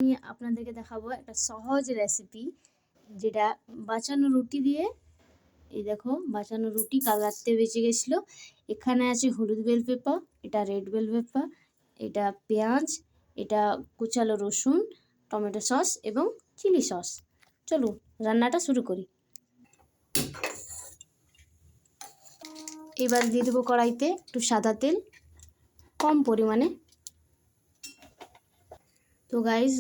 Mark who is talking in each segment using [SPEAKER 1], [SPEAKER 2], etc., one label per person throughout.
[SPEAKER 1] আমি আপনাদেরকে দেখাবো একটা সহজ রেসিপি, যেটা বাঁচানো রুটি দিয়ে। এই দেখো, বাঁচানো রুটি কাল রাত্রে বেঁচে গেছিলো। এখানে আছে হলুদ বেল পেপার, এটা রেড বেল পেপার, এটা পেঁয়াজ, এটা কুচালো রসুন, টমেটো সস এবং চিলি সস। চলুন রান্নাটা শুরু করি। এবার দিয়ে দেবো কড়াইতে একটু সাদা তেল, কম পরিমাণে। তো গাইজ,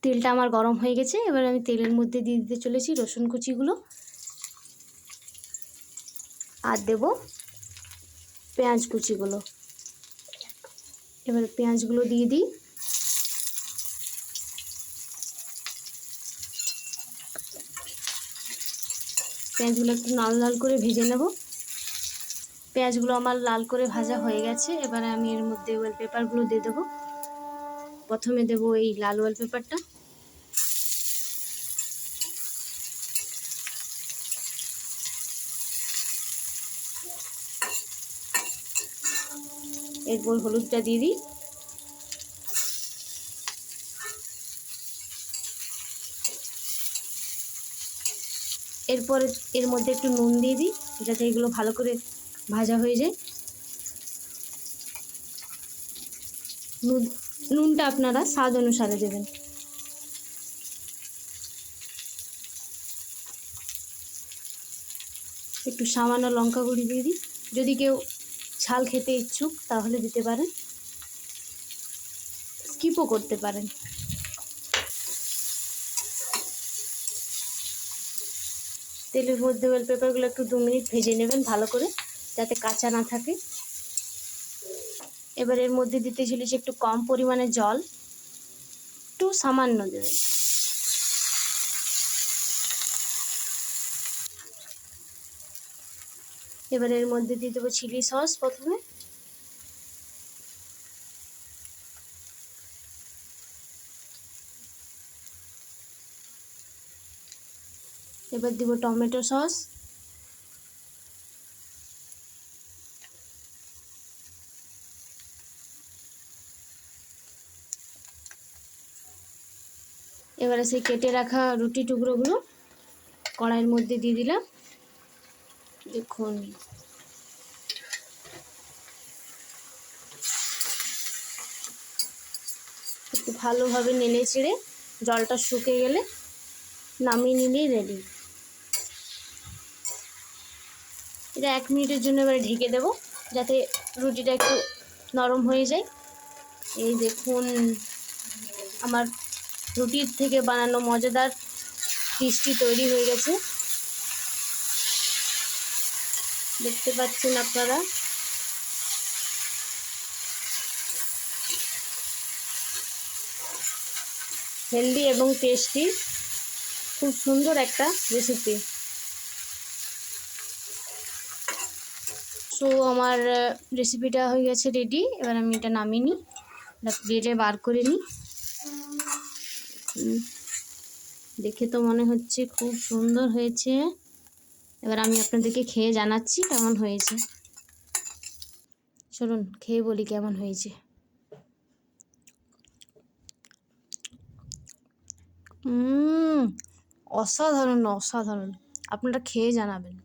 [SPEAKER 1] তেলটা আমার গরম হয়ে গেছে। এবার আমি তেলের মধ্যে দিয়ে দিতে চলেছি রসুন কুচিগুলো, আর দেব পেঁয়াজ কুচিগুলো। এবার পেঁয়াজগুলো দিয়ে দিই। পেঁয়াজগুলো একটু লাল লাল করে ভেজে নেব। পেঁয়াজগুলো আমার লাল করে ভাজা হয়ে গেছে। এবারে আমি এর মধ্যে ওয়ালপেপারগুলো দিয়ে দেবো। প্রথমে দেব এই লাল ওয়ালপেপারটা, এরপর হলুদটা দিয়ে দিই। এরপর এর মধ্যে একটু নুন দিয়ে দিই, যাতে এগুলো ভালো করে ভাজা হয়ে যায়। নুনটা আপনারা স্বাদ অনুসারে দেবেন। একটু সামান্য লঙ্কা গুঁড়ি দিয়ে দিই। যদি কেউ ঝাল খেতে ইচ্ছুক তাহলে দিতে পারেন, স্কিপও করতে পারেন। তেলের মধ্যে বেল পেপারগুলো একটু 2 মিনিট ভেজে নেবেন ভালো করে, যাতে কাঁচা না থাকে। এবার এর মধ্যে দিতে চলেছি একটু কম পরিমাণে জল, একটু সামান্য দেবেন। এবার এর মধ্যে দিয়ে দেবো চিলি সস প্রথমে। এবার দিব টমেটো সস। এবারে সেই কেটে রাখা রুটি টুকরোগুলো কড়াইয়ের মধ্যে দিয়ে দিলাম। দেখুন, একটু ভালোভাবে নেড়ে চেড়ে জলটা শুকিয়ে গেলে নামিয়ে নিলেই রেডি। এটা 1 মিনিটের জন্য এবারে ঢেকে দেব, যাতে রুটিটা একটু নরম হয়ে যায়। এই দেখুন, আমার রুটির থেকে বানানো মজাদার মিষ্টি তৈরি হয়ে গেছে। দেখতে পাচ্ছেন আপনারা। হেলদি এবং টেস্টি, খুব সুন্দর একটা রেসিপি। সো আমার রেসিপিটা হয়ে গেছে রেডি। এবার আমি এটা নামিয়ে নিই, প্লেটে বার করে নিই। দেখে তো মনে হচ্ছে খুব সুন্দর হয়েছে। এবার আমি আপনাদেরকে খেয়ে জানাচ্ছি কেমন হয়েছে। চলুন খেয়ে বলি কেমন হয়েছে। অসাধারণ অসাধারণ, আপনারা খেয়ে জানাবেন।